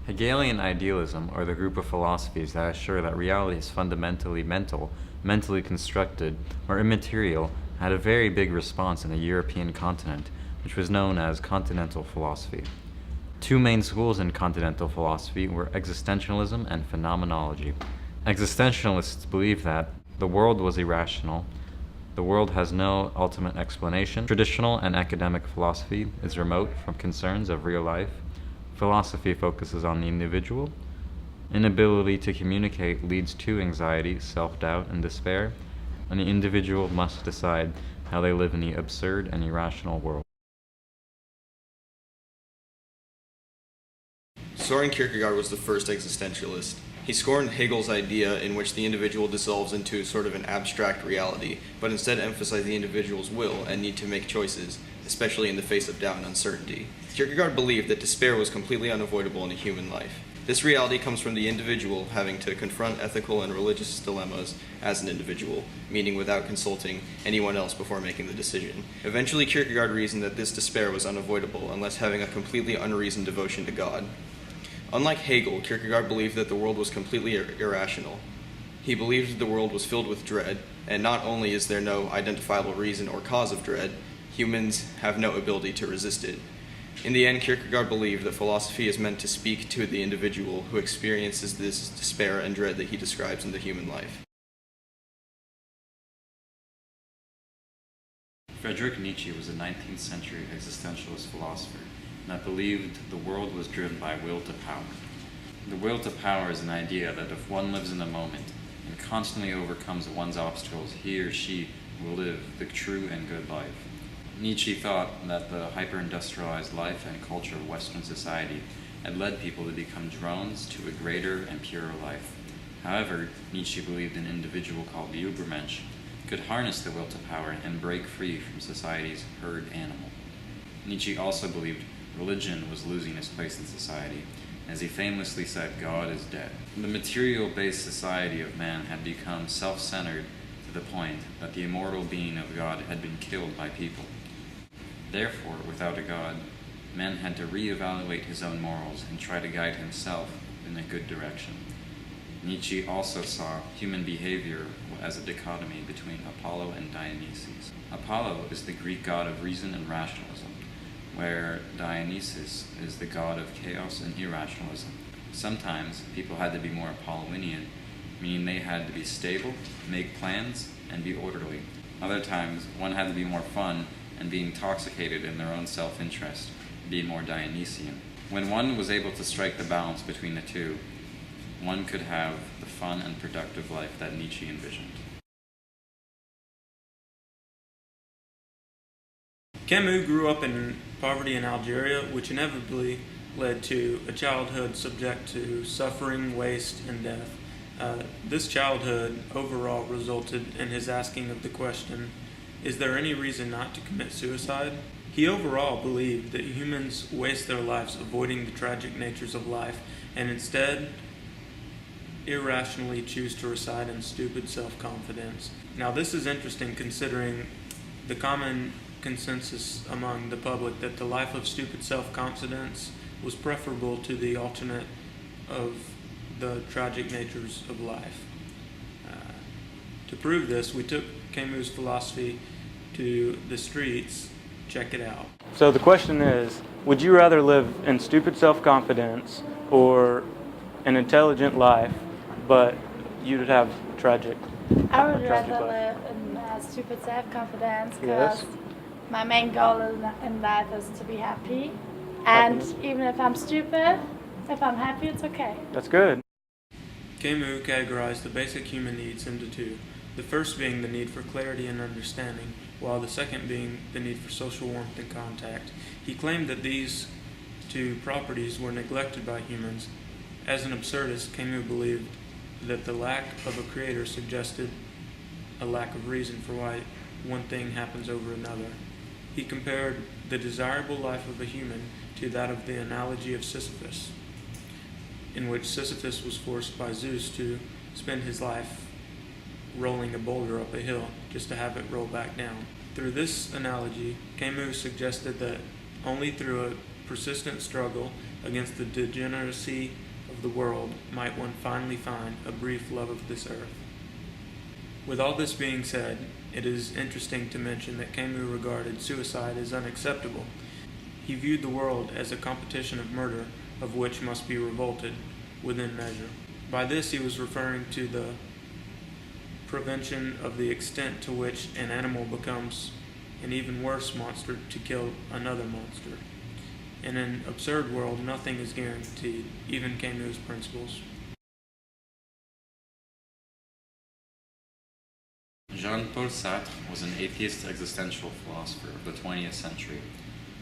Hegelian idealism, or the group of philosophies that assure that reality is fundamentally mental, mentally constructed, or immaterial, had a very big response in the European continent, which was known as Continental philosophy. Two main schools in Continental philosophy were existentialism and phenomenology. Existentialists believed that the world was irrational, the world has no ultimate explanation, traditional and academic philosophy is remote from concerns of real life, philosophy focuses on the individual, inability to communicate leads to anxiety, self-doubt, and despair, and the individual must decide how they live in the absurd and irrational world. Soren Kierkegaard was the first existentialist. He scorned Hegel's idea in which the individual dissolves into sort of an abstract reality, but instead emphasized the individual's will and need to make choices, especially in the face of doubt and uncertainty. Kierkegaard believed that despair was completely unavoidable in a human life. This reality comes from the individual having to confront ethical and religious dilemmas as an individual, meaning without consulting anyone else before making the decision. Eventually, Kierkegaard reasoned that this despair was unavoidable unless having a completely unreasoned devotion to God. Unlike Hegel, Kierkegaard believed that the world was completely irrational. He believed the world was filled with dread, and not only is there no identifiable reason or cause of dread, humans have no ability to resist it. In the end, Kierkegaard believed that philosophy is meant to speak to the individual who experiences this despair and dread that he describes in the human life. Friedrich Nietzsche was a 19th century existentialist philosopher that believed the world was driven by will to power. The will to power is an idea that if one lives in the moment and constantly overcomes one's obstacles, he or she will live the true and good life. Nietzsche thought that the hyper-industrialized life and culture of Western society had led people to become drones to a greater and purer life. However, Nietzsche believed an individual called the Übermensch could harness the will to power and break free from society's herd animal. Nietzsche also believed religion was losing its place in society. As he famously said, God is dead. The material-based society of man had become self-centered to the point that the immortal being of God had been killed by people. Therefore, without a God, man had to reevaluate his own morals and try to guide himself in a good direction. Nietzsche also saw human behavior as a dichotomy between Apollo and Dionysus. Apollo is the Greek god of reason and rationalism, where Dionysus is the god of chaos and irrationalism. Sometimes people had to be more Apollonian, meaning they had to be stable, make plans, and be orderly. Other times, one had to be more fun and be intoxicated in their own self-interest, being more Dionysian. When one was able to strike the balance between the two, one could have the fun and productive life that Nietzsche envisioned. Camus grew up in poverty in Algeria, which inevitably led to a childhood subject to suffering, waste, and death. This childhood overall resulted in his asking of the question, is there any reason not to commit suicide? He overall believed that humans waste their lives avoiding the tragic natures of life and instead irrationally choose to reside in stupid self-confidence. Now this is interesting considering the common consensus among the public that the life of stupid self-confidence was preferable to the alternate of the tragic natures of life. To prove this, we took Camus' philosophy to the streets. Check it out. So the question is, would you rather live in stupid self-confidence or an intelligent life, but you'd have tragic? I would rather live in stupid self-confidence because my main goal in life is to be happy. And even if I'm stupid, if I'm happy, it's okay. That's good. Camus categorized the basic human needs into two. The first being the need for clarity and understanding, while the second being the need for social warmth and contact. He claimed that these two properties were neglected by humans. As an absurdist, Camus believed that the lack of a creator suggested a lack of reason for why one thing happens over another. He compared the desirable life of a human to that of the analogy of Sisyphus, in which Sisyphus was forced by Zeus to spend his life rolling a boulder up a hill just to have it roll back down. Through this analogy, Camus suggested that only through persistent struggle against the degeneracy of the world might one finally find a brief love of this earth. With all this being said, it is interesting to mention that Camus regarded suicide as unacceptable. He viewed the world as a competition of murder, of which must be revolted within measure. By this he was referring to the prevention of the extent to which an animal becomes an even worse monster to kill another monster. In an absurd world, nothing is guaranteed, even Camus' principles. Jean-Paul Sartre was an atheist existential philosopher of the 20th century.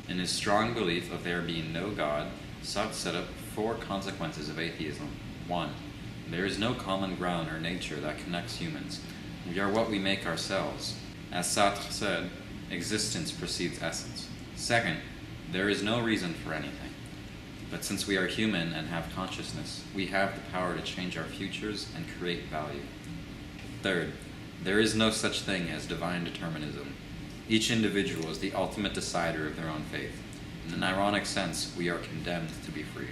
In his strong belief of there being no God, Sartre set up 4 consequences of atheism. 1. There is no common ground or nature that connects humans. We are what we make ourselves. As Sartre said, existence precedes essence. 2nd, there is no reason for anything. But since we are human and have consciousness, we have the power to change our futures and create value. 3rd, there is no such thing as divine determinism. Each individual is the ultimate decider of their own fate. In an ironic sense, we are condemned to be free.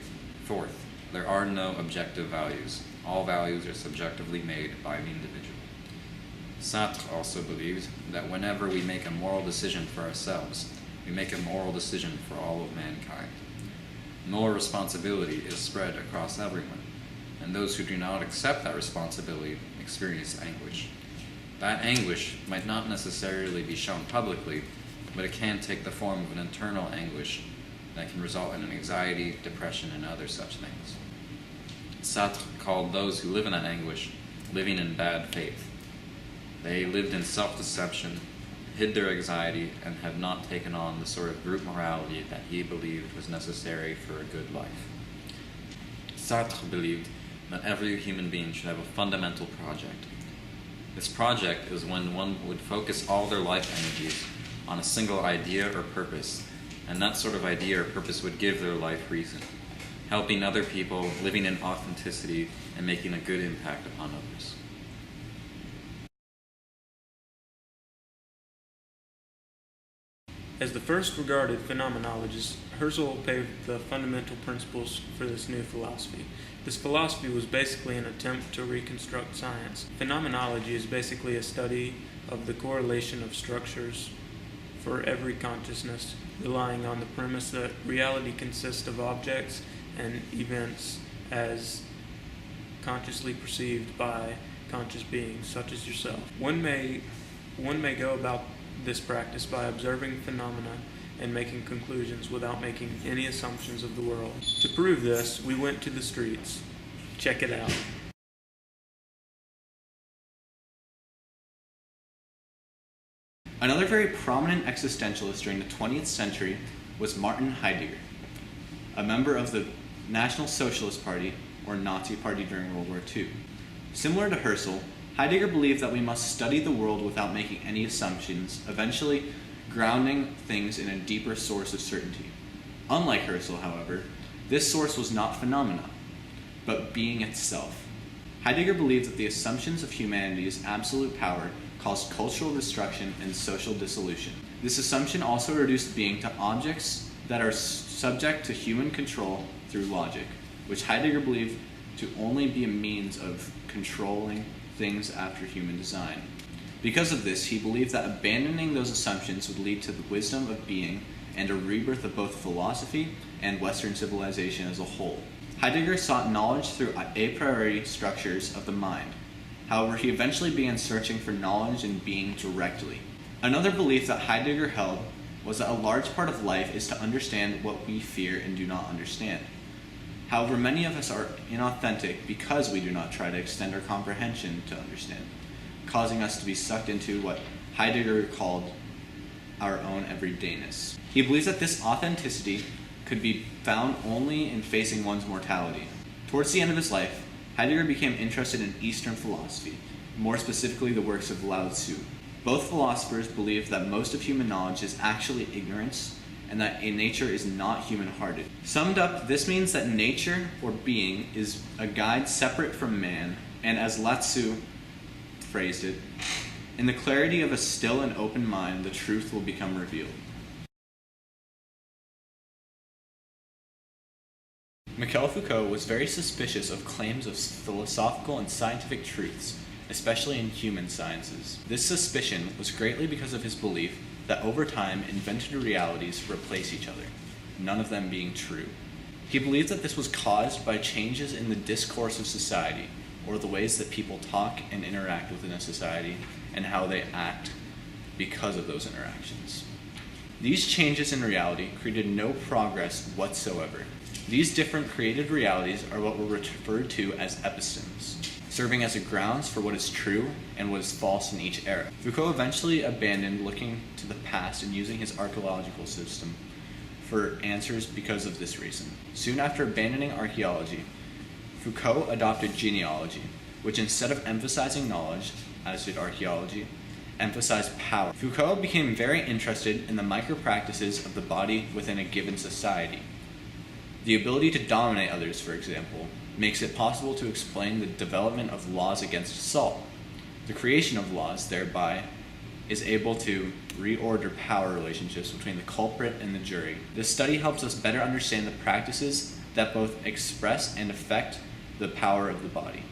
4th, there are no objective values. All values are subjectively made by the individual. Sartre also believed that whenever we make a moral decision for ourselves, we make a moral decision for all of mankind. Moral responsibility is spread across everyone, and those who do not accept that responsibility experience anguish. That anguish might not necessarily be shown publicly, but it can take the form of an internal anguish that can result in anxiety, depression, and other such things. Sartre called those who live in that anguish living in bad faith. They lived in self-deception, hid their anxiety, and have not taken on the sort of group morality that he believed was necessary for a good life. Sartre believed that every human being should have a fundamental project. This project is when one would focus all their life energies on a single idea or purpose, and that sort of idea or purpose would give their life reason, helping other people, living in authenticity, and making a good impact upon others. As the first regarded phenomenologist, Husserl paved the fundamental principles for this new philosophy. This philosophy was basically an attempt to reconstruct science. Phenomenology is basically a study of the correlation of structures for every consciousness, relying on the premise that reality consists of objects and events as consciously perceived by conscious beings, such as yourself. One may go about this practice by observing phenomena and making conclusions without making any assumptions of the world. To prove this, we went to the streets. Check it out. Another very prominent existentialist during the 20th century was Martin Heidegger, a member of the National Socialist Party, or Nazi Party during World War II. Similar to Husserl, Heidegger believed that we must study the world without making any assumptions, eventually grounding things in a deeper source of certainty. Unlike Husserl, however, this source was not phenomena, but being itself. Heidegger believed that the assumptions of humanity's absolute power caused cultural destruction and social dissolution. This assumption also reduced being to objects that are subject to human control through logic, which Heidegger believed to only be a means of controlling things after human design. Because of this, he believed that abandoning those assumptions would lead to the wisdom of being and a rebirth of both philosophy and Western civilization as a whole. Heidegger sought knowledge through a priori structures of the mind. However, he eventually began searching for knowledge and being directly. Another belief that Heidegger held was that a large part of life is to understand what we fear and do not understand. However, many of us are inauthentic because we do not try to extend our comprehension to understand, causing us to be sucked into what Heidegger called our own everydayness. He believes that this authenticity could be found only in facing one's mortality. Towards the end of his life, Heidegger became interested in Eastern philosophy, more specifically the works of Lao Tzu. Both philosophers believed that most of human knowledge is actually ignorance, and that a nature is not human-hearted. Summed up, this means that nature, or being, is a guide separate from man, and as Lao Tzu phrased it, in the clarity of a still and open mind, the truth will become revealed. Michel Foucault was very suspicious of claims of philosophical and scientific truths, especially in human sciences. This suspicion was greatly because of his belief that over time invented realities replace each other, none of them being true. He believed that this was caused by changes in the discourse of society, or the ways that people talk and interact within a society, and how they act because of those interactions. These changes in reality created no progress whatsoever. These different created realities are what were referred to as epistemes, serving as a grounds for what is true and what is false in each era. Foucault eventually abandoned looking to the past and using his archaeological system for answers because of this reason. Soon after abandoning archaeology, Foucault adopted genealogy, which instead of emphasizing knowledge, as did archaeology, emphasized power. Foucault became very interested in the micro-practices of the body within a given society. The ability to dominate others, for example, makes it possible to explain the development of laws against assault. The creation of laws, thereby, is able to reorder power relationships between the culprit and the jury. This study helps us better understand the practices that both express and affect the power of the body.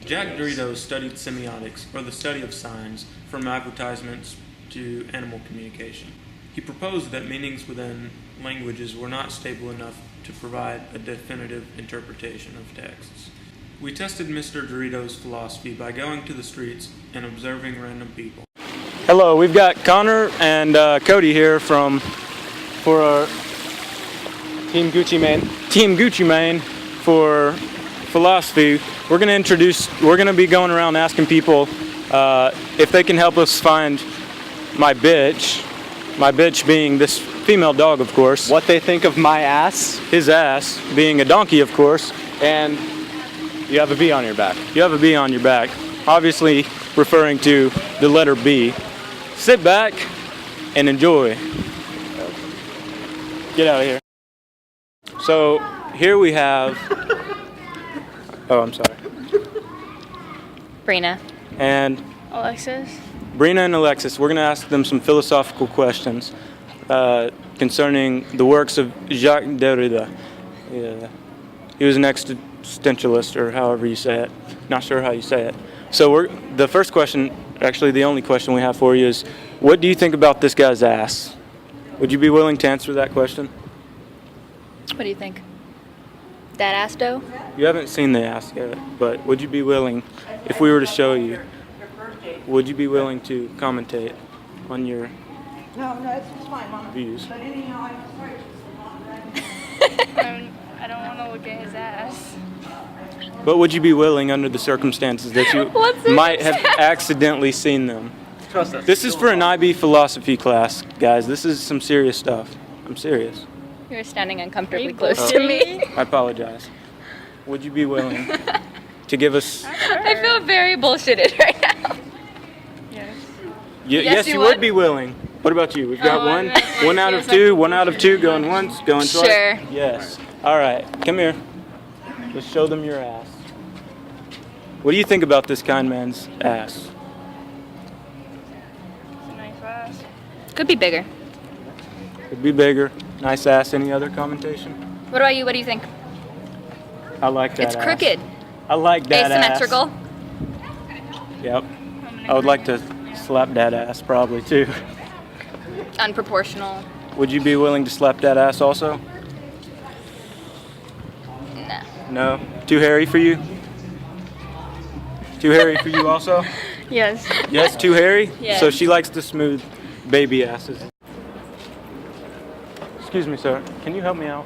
Jack Dorito studied semiotics, or the study of signs, from advertisements to animal communication. He proposed that meanings within languages were not stable enough to provide a definitive interpretation of texts. We tested Mr. Dorito's philosophy by going to the streets and observing random people. Hello, we've got Connor and Cody here for our Team Gucci Mane for philosophy. We're going to be going around asking people if they can help us find my bitch being this female dog, of course. What they think of my ass. His ass being a donkey, of course. And you have a B on your back. You have a B on your back, obviously referring to the letter B. Sit back and enjoy. Get out of here. So here we have, oh, I'm sorry. Brina. And Alexis? Brina and Alexis, we're going to ask them some philosophical questions concerning the works of Jacques Derrida. Yeah. He was an existentialist, or however you say it. Not sure how you say it. So the first question, actually the only question we have for you is, what do you think about this guy's ass? Would you be willing to answer that question? What do you think? That ass dough? You haven't seen the ass yet, but would you be willing, if we were to show you, would you be willing to commentate on your views? I don't want to look at his ass. But would you be willing, under the circumstances that you might have accidentally seen them? Trust us. This is for an IB philosophy class, guys. This is some serious stuff. I'm serious. You're standing uncomfortably close to me. I apologize. Would you be willing to give us... I feel very bullshitted right now. Yes. Yes, you would be willing. What about you? We've got one out of two, one out of two, going once, going twice. Sure. Yes. All right, come here. Let's show them your ass. What do you think about this kind man's ass? It's a nice ass. Could be bigger. Could be bigger. Nice ass. Any other commentation? What about you? What do you think? I like that It's ass. crooked. I like that Asymmetrical. ass. Yep. I would like to slap that ass probably too. Unproportional. Would you be willing to slap that ass also? No. No? Too hairy for you? Too hairy for you also? Yes. Yes, too hairy? Yes. So she likes the smooth baby asses. Excuse me, sir. Can you help me out?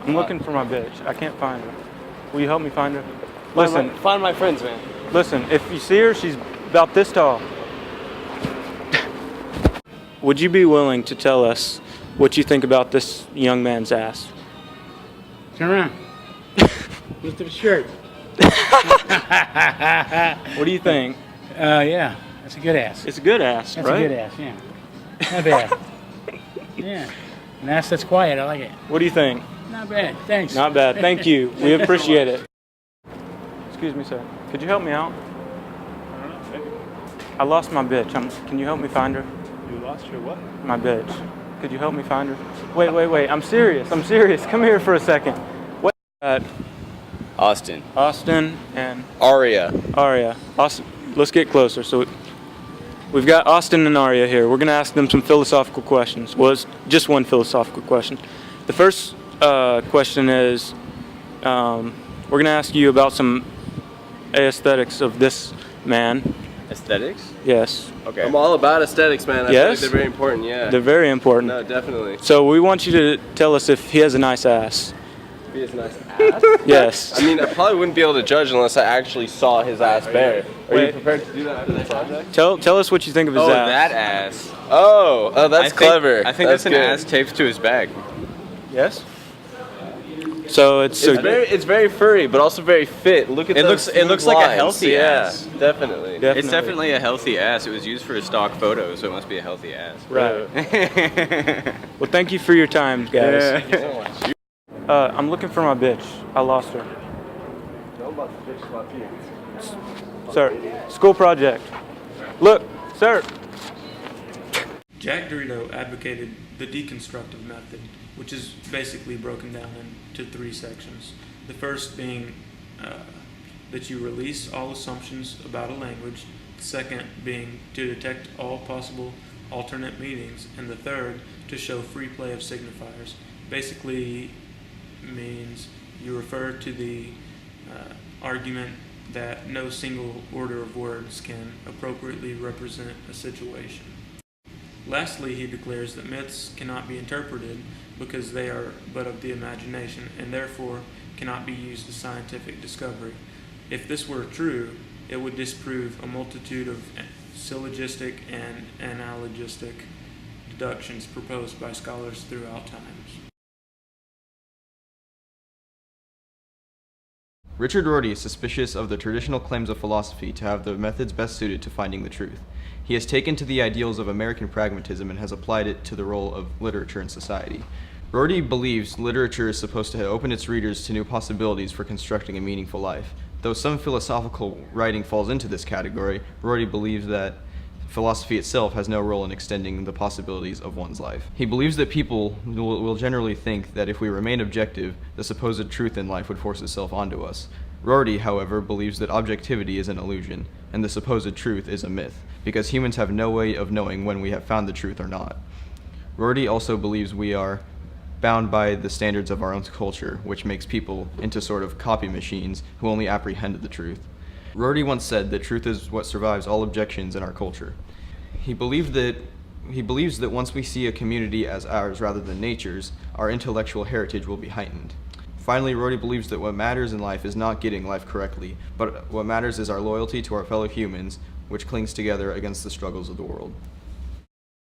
I'm looking for my bitch. I can't find her. Will you help me find her? Listen, Find my friends, man. listen. If you see her, she's about this tall. Would you be willing to tell us what you think about this young man's ass? Turn around. Lift up the shirt. What do you think? Yeah, that's a good ass. It's a good ass, That's right? a good ass, yeah. Not bad. Yeah. An ass that's quiet, I like it. What do you think? Not bad, thanks. Not bad. Thank you. We appreciate it. Excuse me, sir. Could you help me out? I lost my bitch. Can you help me find her? You lost your what? My bitch. Could you help me find her? Wait. I'm serious. Come here for a second. What? Austin. Austin and Aria. Aria. Austin, let's get closer. So we've got Austin and Aria here. We're going to ask them some philosophical questions. Well, it's just one philosophical question. The first question is, we're going to ask you about some aesthetics of this man. Aesthetics? Yes. Okay. I'm all about aesthetics, man. I feel like Yes? they're very important, yeah. They're very important. No, definitely. So we want you to tell us if he has a nice ass. He has a nice ass. Yes. I mean, I probably wouldn't be able to judge unless I actually saw his ass bare. Are you Wait. prepared to do that after the project? Tell us what you think of his Oh, ass. that ass. Oh, that's clever. I think that's an good. ass taped to his back. Yes. So it's It's very furry, but also very fit. Look at It those looks smooth like a lines. healthy ass. Yeah, definitely. It's definitely a healthy ass. It was used for a stock photo, so it must be a healthy ass. right. Well, thank you for your time, guys. I'm looking for my bitch. I lost her. Sir, school project. Look, sir. Jack Dorito advocated the deconstructive method, which is basically broken down into 3 sections. The first being that you release all assumptions about a language, the second being to detect all possible alternate meanings, and the third to show free play of signifiers. Basically means you refer to the argument that no single order of words can appropriately represent a situation. Lastly, he declares that myths cannot be interpreted because they are but of the imagination and therefore cannot be used as scientific discovery. If this were true, it would disprove a multitude of syllogistic and analogistic deductions proposed by scholars throughout times. Richard Rorty is suspicious of the traditional claims of philosophy to have the methods best suited to finding the truth. He has taken to the ideals of American pragmatism and has applied it to the role of literature in society. Rorty believes literature is supposed to open its readers to new possibilities for constructing a meaningful life. Though some philosophical writing falls into this category, Rorty believes that philosophy itself has no role in extending the possibilities of one's life. He believes that people will generally think that if we remain objective, the supposed truth in life would force itself onto us. Rorty, however, believes that objectivity is an illusion, and the supposed truth is a myth, because humans have no way of knowing when we have found the truth or not. Rorty also believes we are bound by the standards of our own culture, which makes people into sort of copy machines who only apprehend the truth. Rorty once said that truth is what survives all objections in our culture. He believes that once we see a community as ours rather than nature's, our intellectual heritage will be heightened. Finally, Rorty believes that what matters in life is not getting life correctly, but what matters is our loyalty to our fellow humans, which clings together against the struggles of the world.